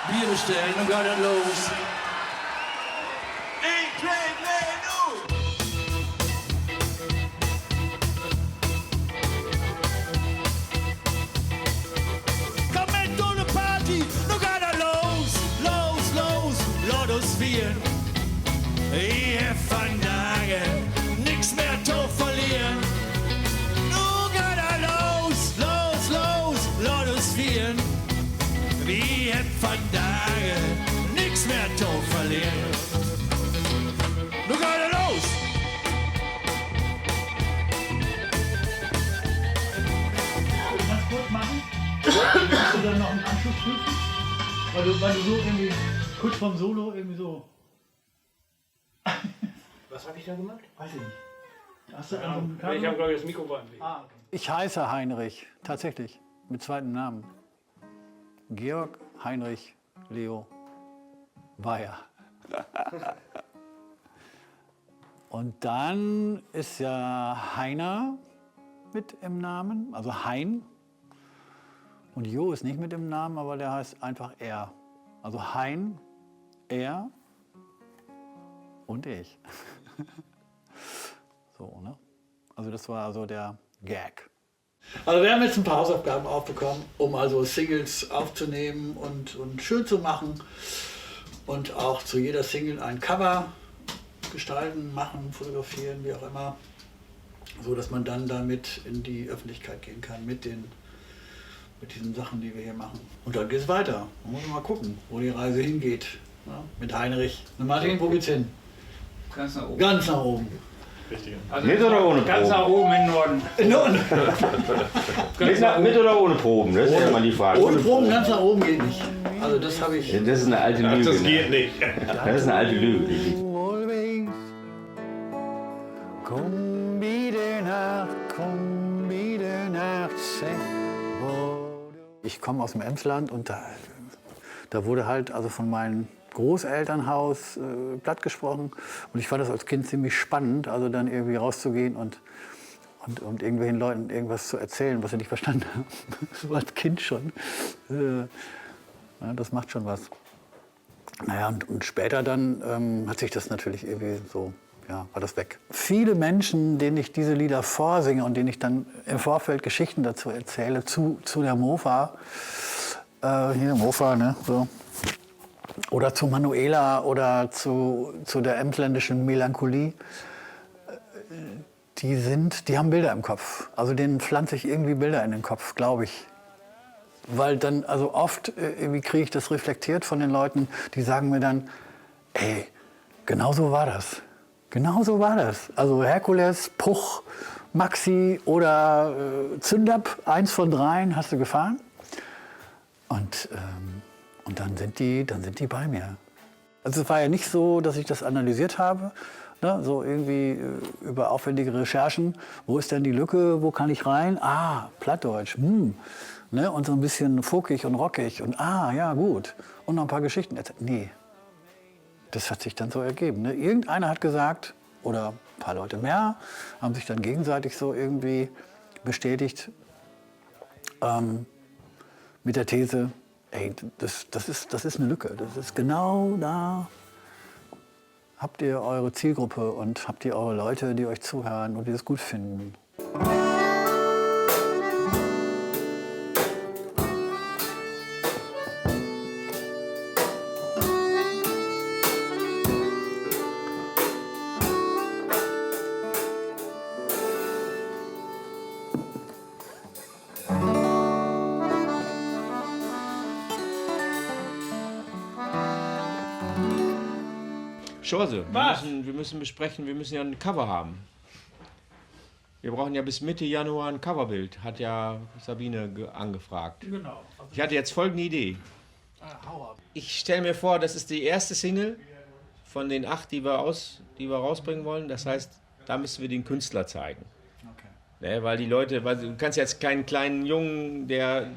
Bier bestellen und geht das los. Komm mit zu ne Party, nu geht das los. Los, los, lass uns feiern. Ich hab von Tagen nix mehr zu verlieren. Nu geht das los, los, los, lass uns feiern. Ich hab von Tagen nix mehr zu verlieren. Nu geht das los! Ganz kurz machen. Kannst du dann noch einen Anschluss prüfen? Weil du so irgendwie kurz vorm Solo irgendwie so. Was habe ich da gemacht? Weiß ich nicht. Hast du Ich habe, glaube ich, das Mikro beim Weg. Ah, okay. Ich heiße Heinrich, tatsächlich, mit zweitem Namen. Georg Heinrich Leo Bayer. Und dann ist ja Heiner mit im Namen, also Hein. Und Jo ist nicht mit im Namen, aber der heißt einfach er. Also Hein, er und ich. So, ne? Also das war so der Gag. Also wir haben jetzt ein paar Hausaufgaben aufbekommen, um also Singles aufzunehmen und schön zu machen. Und auch zu jeder Single ein Cover gestalten, machen, fotografieren, wie auch immer. So dass man dann damit in die Öffentlichkeit gehen kann mit diesen Sachen, die wir hier machen. Und dann geht es weiter. Man muss mal gucken, wo die Reise hingeht. Ja, mit Heinrich. Und Martin, wo geht's hin? Ganz nach oben. Ganz nach oben. Richtig. Also Mit oder ohne ganz Proben? nach oben in den Norden. In Norden. Mit oder ohne Proben? Das ist ja immer die Frage. Ohne Proben ganz nach oben geht nicht. Also das habe ich. Das ist eine alte Lüge. Das ne? geht nicht. Das ist eine alte Lüge. Always. Komm wieder Nacht, sag, wo du- Ich komme aus dem Emsland und da wurde halt also von meinem Großelternhaus platt gesprochen. Und ich fand das als Kind ziemlich spannend, also dann irgendwie rauszugehen und irgendwelchen Leuten irgendwas zu erzählen, was sie nicht verstanden haben. So als Kind schon. Ja, das macht schon was. Naja, und später dann hat sich das natürlich irgendwie so, ja, war das weg. Viele Menschen, denen ich diese Lieder vorsinge und denen ich dann im Vorfeld Geschichten dazu erzähle, zu der Mofa, hier der Mofa, ne, so. Oder zu Manuela oder zu der emsländischen Melancholie, die haben Bilder im Kopf. Also denen pflanze ich irgendwie Bilder in den Kopf, glaube ich. Weil dann, also oft irgendwie kriege ich das reflektiert von den Leuten, die sagen mir dann, ey, genau so war das. Genau so war das. Also Herkules, Puch, Maxi oder Zündab, 1 von 3 hast du gefahren. Und dann sind die bei mir. Also es war ja nicht so, dass ich das analysiert habe, ne? So irgendwie über aufwendige Recherchen. Wo ist denn die Lücke? Wo kann ich rein? Ah, Plattdeutsch. Ne? Und so ein bisschen folkig und rockig. Und ja, gut. Und noch ein paar Geschichten erzählt. Nee, das hat sich dann so ergeben. Ne? Irgendeiner hat gesagt, oder ein paar Leute mehr, haben sich dann gegenseitig so irgendwie bestätigt mit der These, ey, das ist eine Lücke. Das ist genau da. Habt ihr eure Zielgruppe und habt ihr eure Leute, die euch zuhören und die das gut finden. Schorse, wir müssen besprechen, wir müssen ja ein Cover haben. Wir brauchen ja bis Mitte Januar ein Coverbild, hat ja Sabine angefragt. Genau. Ich hatte jetzt folgende Idee. Ich stelle mir vor, das ist die erste Single von den 8, die wir rausbringen wollen. Das heißt, da müssen wir den Künstler zeigen. Okay. Ne, weil du kannst jetzt keinen kleinen Jungen, der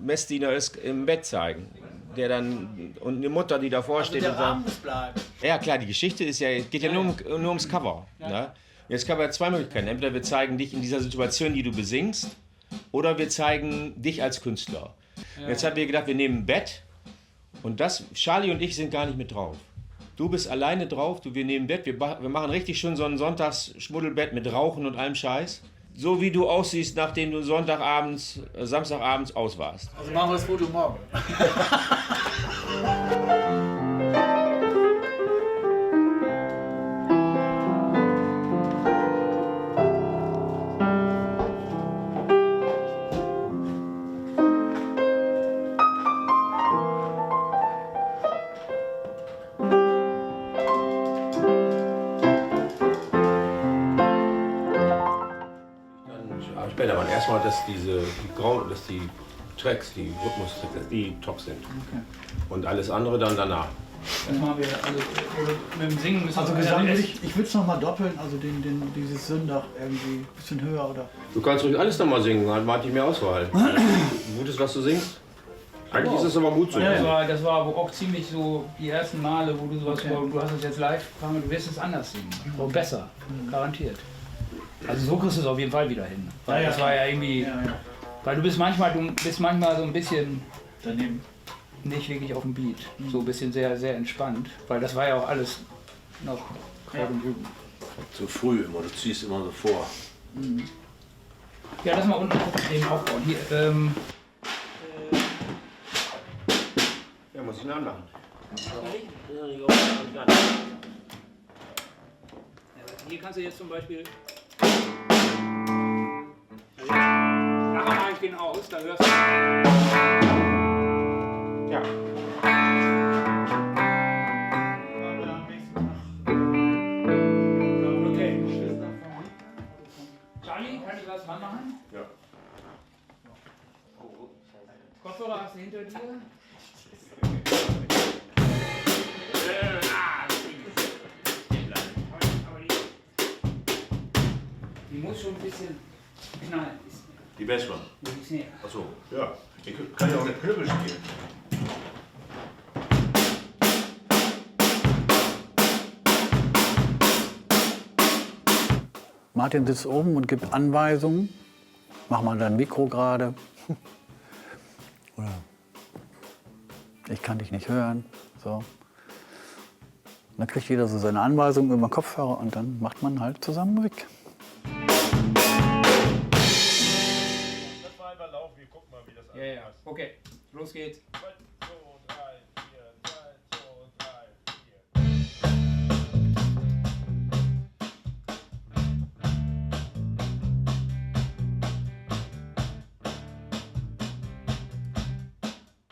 Messdiener ist, im Bett zeigen. Der dann, und eine Mutter, die davor steht und sagt, bleiben. ja klar, die Geschichte ist ja, geht ja nur ums Cover. Ne? Jetzt haben wir 2 Möglichkeiten. Entweder wir zeigen dich in dieser Situation, die du besingst, oder wir zeigen dich als Künstler. Jetzt haben wir gedacht, wir nehmen ein Bett Und Charlie und ich sind gar nicht mit drauf. Du bist alleine drauf, wir nehmen Bett, wir machen richtig schön so ein Sonntagsschmuddelbett mit Rauchen und allem Scheiß. So wie du aussiehst, nachdem du Samstagabends aus warst. Also machen wir das Foto morgen. Später, aber erstmal, dass die Tracks, die Rhythmus-Tracks, dass die top sind. Okay. Und alles andere dann danach. Das machen wir, also mit dem Singen müssen Also wir... gesanglich, ich würde es nochmal doppeln, also dieses Sündach irgendwie ein bisschen höher, oder? Du kannst ruhig alles nochmal singen, dann warte ich mehr Auswahl. Gutes, was du singst. Eigentlich ist es aber gut so. Ja, das war aber auch ziemlich so die ersten Male, wo du sowas, du hast es jetzt live, du wirst es anders singen. Aber besser, garantiert. Also so kriegst du es auf jeden Fall wieder hin. Weil das war ja irgendwie, weil du bist manchmal so ein bisschen Daneben. nicht wirklich auf dem Beat. So ein bisschen sehr, sehr entspannt. Weil das war ja auch alles noch Kraut und Rüben. Zu früh immer, du ziehst immer so vor. Ja, lass mal unten eben aufbauen. Hier, Ja, muss ich ihn anmachen. hier kannst du jetzt zum Beispiel... Nachher mache ich den aus, da hörst du... Ja. Okay. Charlie, kann ich was machen? Ja. Kopfhörer hast du hinter dir? Die muss schon ein bisschen knallen. Die Bassdrum. Die ist näher. Achso, ja. Ich kann ja auch mit Knüppel spielen. Martin sitzt oben und gibt Anweisungen. Mach mal dein Mikro gerade. Oder ich kann dich nicht hören. So. Und dann kriegt jeder so seine Anweisungen über den Kopfhörer und dann macht man halt zusammen Musik. Ja. Okay, los geht's.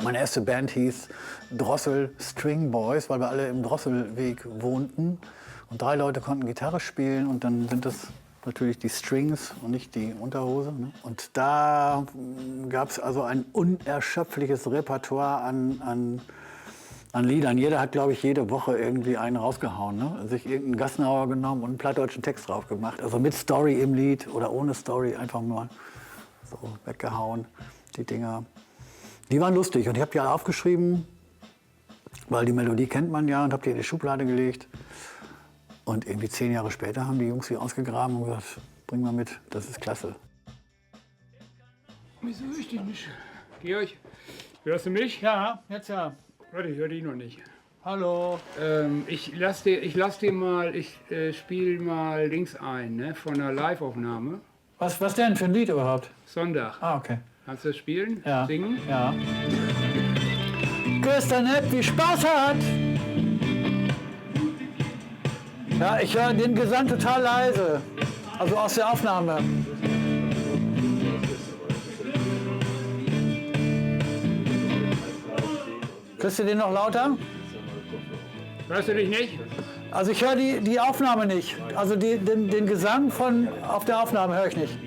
Meine erste Band hieß Drossel String Boys, weil wir alle im Drosselweg wohnten. Und 3 Leute konnten Gitarre spielen und dann sind das natürlich die Strings und nicht die Unterhose. Ne? Und da gab es also ein unerschöpfliches Repertoire an Liedern. Jeder hat, glaube ich, jede Woche irgendwie einen rausgehauen. Ne? Sich irgendeinen Gassenhauer genommen und einen plattdeutschen Text drauf gemacht. Also mit Story im Lied oder ohne Story, einfach nur so weggehauen, die Dinger. Die waren lustig und ich habe die alle aufgeschrieben, weil die Melodie kennt man ja, und habe die in die Schublade gelegt. Und irgendwie 10 Jahre später haben die Jungs die ausgegraben und gesagt, bring mal mit, das ist klasse. Wieso höre ich dich nicht? Georg, hörst du mich? Ja, jetzt ja. Warte, ich höre dich noch nicht. Hallo. Ich spiele mal Links ein, ne, von einer Live-Aufnahme. Was denn für ein Lied überhaupt? Sonntag. Ah, okay. Kannst du das spielen? Ja. Singen? Ja. Grüß der Nett, wie Spaß hat! Ja, ich höre den Gesang total leise, also aus der Aufnahme. Kriegst du den noch lauter? Hörst du dich nicht? Also ich höre die Aufnahme nicht. Also den Gesang auf der Aufnahme höre ich nicht.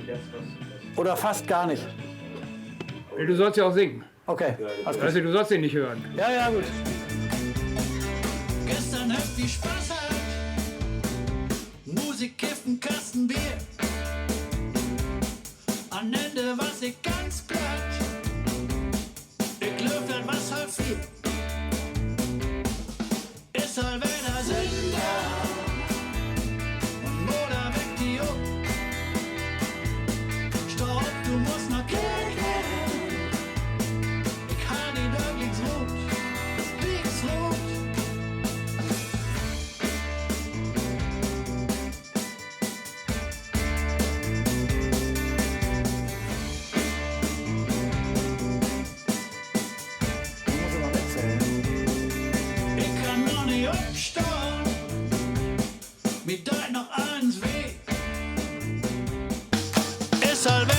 Oder fast gar nicht. Du sollst ja auch singen. Okay. Also du sollst ihn nicht hören. Ja, gut. Gestern hat viel Spaß hat. Musik, Kiffen, Kasten Bier. Am Ende war ich ganz platt. Ich glaub, das war's halb 4. Ist halt wieder Sünder. Und Motor weg die Uhr. Stau auf, du musst nach Kirche. Ich kann nicht wirklich gut. Salve